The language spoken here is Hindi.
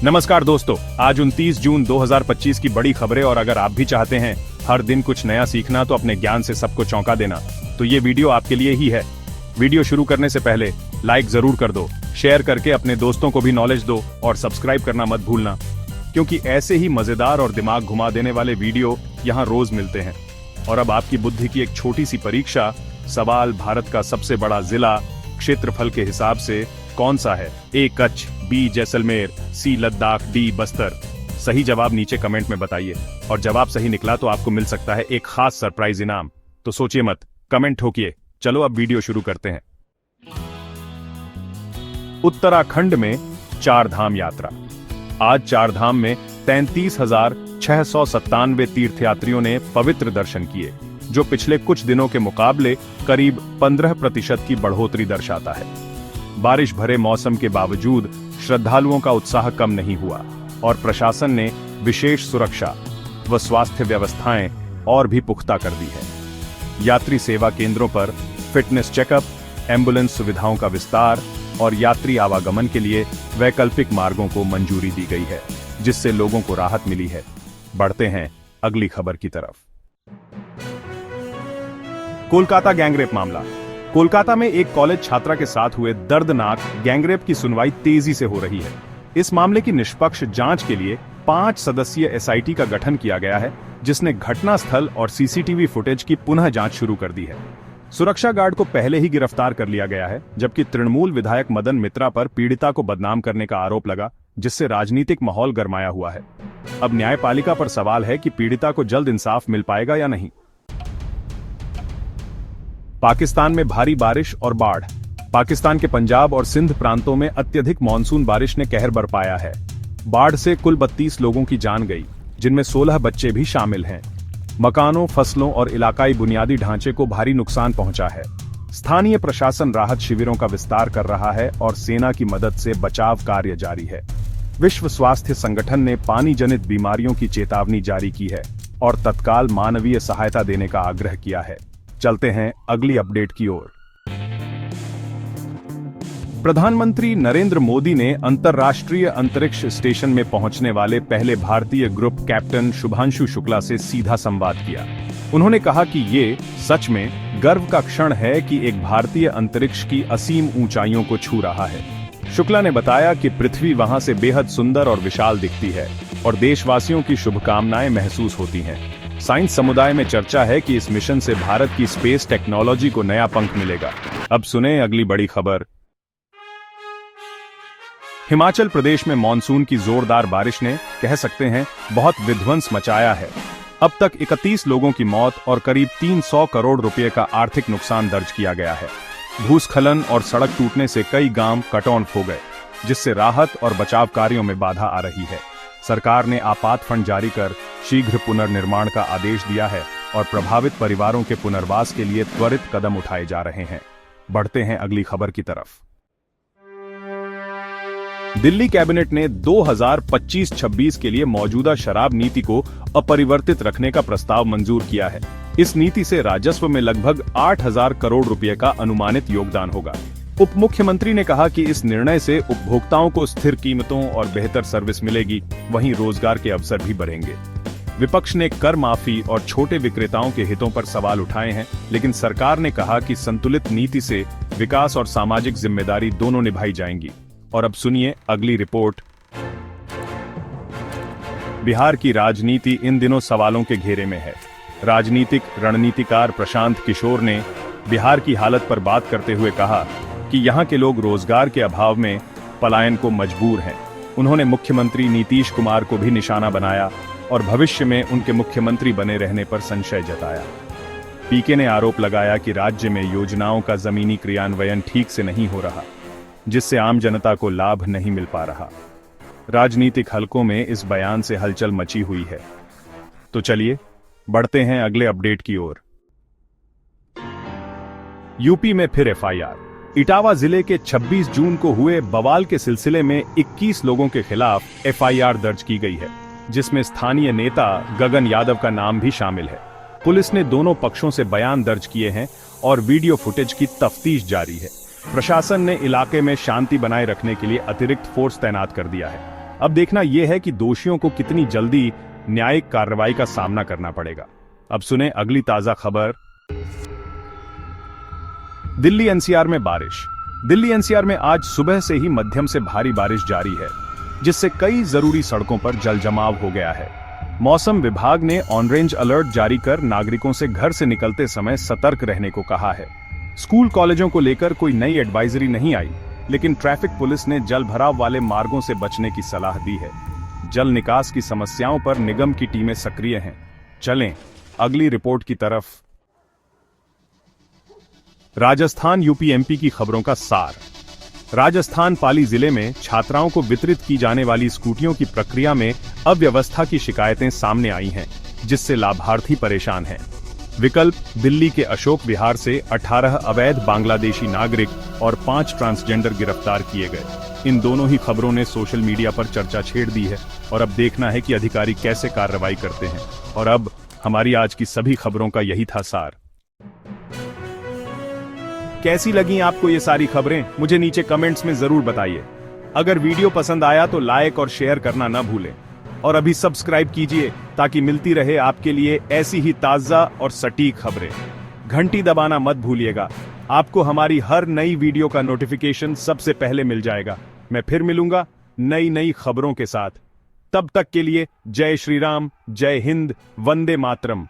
नमस्कार दोस्तों, आज 29 जून 2025 की बड़ी खबरें। और अगर आप भी चाहते हैं हर दिन कुछ नया सीखना तो अपने ज्ञान से सबको चौंका देना, तो ये वीडियो आपके लिए ही है। वीडियो शुरू करने से पहले लाइक जरूर कर दो, शेयर करके अपने दोस्तों को भी नॉलेज दो और सब्सक्राइब करना मत भूलना, क्योंकि ऐसे ही मजेदार और दिमाग घुमा देने वाले वीडियो यहाँ रोज मिलते हैं। और अब आपकी बुद्धि की एक छोटी सी परीक्षा। सवाल, भारत का सबसे बड़ा जिला क्षेत्रफल के हिसाब से कौन सा है? ए कच्छ, बी जैसलमेर, सी लद्दाख, डी बस्तर। सही जवाब नीचे कमेंट में बताइए, और जवाब सही निकला तो आपको मिल सकता है एक खास सरप्राइज इनाम। तो सोचिए मत, कमेंट ठोकिए। चलो अब वीडियो शुरू करते हैं। उत्तराखंड में चार धाम यात्रा। आज चार धाम में 33,697 तीर्थयात्रियों ने पवित्र दर्शन किए, जो पिछले कुछ दिनों के मुकाबले करीब 15% की बढ़ोतरी दर्शाता है। बारिश भरे मौसम के बावजूद श्रद्धालुओं का उत्साह कम नहीं हुआ और प्रशासन ने विशेष सुरक्षा व स्वास्थ्य व्यवस्थाएं और भी पुख्ता कर दी है। यात्री सेवा केंद्रों पर फिटनेस चेकअप, एम्बुलेंस सुविधाओं का विस्तार और यात्री आवागमन के लिए वैकल्पिक मार्गों को मंजूरी दी गई है, जिससे लोगों को राहत मिली है। बढ़ते हैं अगली खबर की तरफ। कोलकाता गैंगरेप मामला। कोलकाता में एक कॉलेज छात्रा के साथ हुए दर्दनाक गैंगरेप की सुनवाई तेजी से हो रही है। इस मामले की निष्पक्ष जांच के लिए 5 सदस्यीय एसआईटी का गठन किया गया है, जिसने घटनास्थल और सीसीटीवी फुटेज की पुनः जांच शुरू कर दी है। सुरक्षा गार्ड को पहले ही गिरफ्तार कर लिया गया है, जबकि तृणमूल विधायक मदन मित्रा पर पीड़िता को बदनाम करने का आरोप लगा, जिससे राजनीतिक माहौल गरमाया हुआ है। अब न्यायपालिका पर सवाल है कि पीड़िता को जल्द इंसाफ मिल पाएगा या नहीं। पाकिस्तान में भारी बारिश और बाढ़। पाकिस्तान के पंजाब और सिंध प्रांतों में अत्यधिक मानसून बारिश ने कहर बरपाया है। बाढ़ से कुल 32 लोगों की जान गई, जिनमें 16 बच्चे भी शामिल हैं। मकानों, फसलों और इलाकाई बुनियादी ढांचे को भारी नुकसान पहुंचा है। स्थानीय प्रशासन राहत शिविरों का विस्तार कर रहा है और सेना की मदद से बचाव कार्य जारी है। विश्व स्वास्थ्य संगठन ने पानी जनित बीमारियों की चेतावनी जारी की है और तत्काल मानवीय सहायता देने का आग्रह किया है। चलते हैं अगली अपडेट की ओर। प्रधानमंत्री नरेंद्र मोदी ने अंतर्राष्ट्रीय अंतरिक्ष स्टेशन में पहुंचने वाले पहले भारतीय ग्रुप कैप्टन शुभांशु शुक्ला से सीधा संवाद किया। उन्होंने कहा कि ये सच में गर्व का क्षण है कि एक भारतीय अंतरिक्ष की असीम ऊंचाइयों को छू रहा है। शुक्ला ने बताया कि पृथ्वी वहां से बेहद सुंदर और विशाल दिखती है और देशवासियों की शुभकामनाएं महसूस होती हैं। साइंस समुदाय में चर्चा है कि इस मिशन से भारत की स्पेस टेक्नोलॉजी को नया पंख मिलेगा। अब सुने अगली बड़ी खबर। हिमाचल प्रदेश में मॉनसून की जोरदार बारिश ने, कह सकते हैं, बहुत विध्वंस मचाया है। अब तक 31 लोगों की मौत और करीब 300 करोड़ रुपए का आर्थिक नुकसान दर्ज किया गया है। भूस्खलन और सड़क टूटने से कई गांव कट ऑफ हो गए, जिससे राहत और बचाव कार्यों में बाधा आ रही है। सरकार ने आपात फंड जारी कर शीघ्र पुनर्निर्माण का आदेश दिया है और प्रभावित परिवारों के पुनर्वास के लिए त्वरित कदम उठाए जा रहे हैं। बढ़ते हैं अगली खबर की तरफ। दिल्ली कैबिनेट ने 2025-26 के लिए मौजूदा शराब नीति को अपरिवर्तित रखने का प्रस्ताव मंजूर किया है। इस नीति से राजस्व में लगभग 8,000 करोड़ रुपए का अनुमानित योगदान होगा। उप मुख्यमंत्री ने कहा कि इस निर्णय से उपभोक्ताओं को स्थिर कीमतों और बेहतर सर्विस मिलेगी, वहीं रोजगार के अवसर भी बढ़ेंगे। विपक्ष ने कर माफी और छोटे विक्रेताओं के हितों पर सवाल उठाए हैं, लेकिन सरकार ने कहा कि संतुलित नीति से विकास और सामाजिक जिम्मेदारी दोनों निभाई जाएंगी। और अब सुनिए अगली रिपोर्ट। बिहार की राजनीति इन दिनों सवालों के घेरे में है। राजनीतिक रणनीतिकार प्रशांत किशोर ने बिहार की हालत पर बात करते हुए कहा कि यहाँ के लोग रोजगार के अभाव में पलायन को मजबूर हैं। उन्होंने मुख्यमंत्री नीतीश कुमार को भी निशाना बनाया और भविष्य में उनके मुख्यमंत्री बने रहने पर संशय जताया। पीके ने आरोप लगाया कि राज्य में योजनाओं का जमीनी क्रियान्वयन ठीक से नहीं हो रहा, जिससे आम जनता को लाभ नहीं मिल पा रहा। राजनीतिक हलकों में इस बयान से हलचल मची हुई है। तो चलिए बढ़ते हैं अगले अपडेट की ओर। यूपी में फिर एफआईआर। इटावा जिले के 26 जून को हुए बवाल के सिलसिले में 21 लोगों के खिलाफ एफआईआर दर्ज की गई है, जिसमें स्थानीय नेता गगन यादव का नाम भी शामिल है। पुलिस ने दोनों पक्षों से बयान दर्ज किए हैं और वीडियो फुटेज की तफ्तीश जारी है। प्रशासन ने इलाके में शांति बनाए रखने के लिए अतिरिक्त फोर्स तैनात कर दिया है। अब देखना यह है कि दोषियों को कितनी जल्दी न्यायिक कार्रवाई का सामना करना पड़ेगा। अब सुने अगली ताजा खबर। दिल्ली एनसीआर में बारिश। दिल्ली एनसीआर में आज सुबह से ही मध्यम से भारी बारिश जारी है, जिससे कई जरूरी सड़कों पर जल जमाव हो गया है। मौसम विभाग ने ऑरेंज अलर्ट जारी कर नागरिकों से घर से निकलते समय सतर्क रहने को कहा है। स्कूल कॉलेजों को लेकर कोई नई एडवाइजरी नहीं आई, लेकिन ट्रैफिक पुलिस ने जल भराव वाले मार्गों से बचने की सलाह दी है। जल निकास की समस्याओं पर निगम की टीमें सक्रिय हैं। चलें अगली रिपोर्ट की तरफ। राजस्थान यूपी एमपी की खबरों का सार। राजस्थान पाली जिले में छात्राओं को वितरित की जाने वाली स्कूटियों की प्रक्रिया में अव्यवस्था की शिकायतें सामने आई हैं, जिससे लाभार्थी परेशान हैं। विकल्प दिल्ली के अशोक विहार से 18 अवैध बांग्लादेशी नागरिक और 5 ट्रांसजेंडर गिरफ्तार किए गए। इन दोनों ही खबरों ने सोशल मीडिया पर चर्चा छेड़ दी है और अब देखना है कि अधिकारी कैसे कार्रवाई करते हैं। और अब हमारी आज की सभी खबरों का यही था सार। कैसी लगी आपको ये सारी खबरें, मुझे नीचे कमेंट्स में जरूर बताइए। अगर वीडियो पसंद आया तो लाइक और शेयर करना न भूलें और अभी सब्सक्राइब कीजिए ताकि मिलती रहे आपके लिए ऐसी ही ताजा और सटीक खबरें। घंटी दबाना मत भूलिएगा, आपको हमारी हर नई वीडियो का नोटिफिकेशन सबसे पहले मिल जाएगा। मैं फिर मिलूंगा नई खबरों के साथ। तब तक के लिए जय श्री राम, जय हिंद, वंदे मातरम।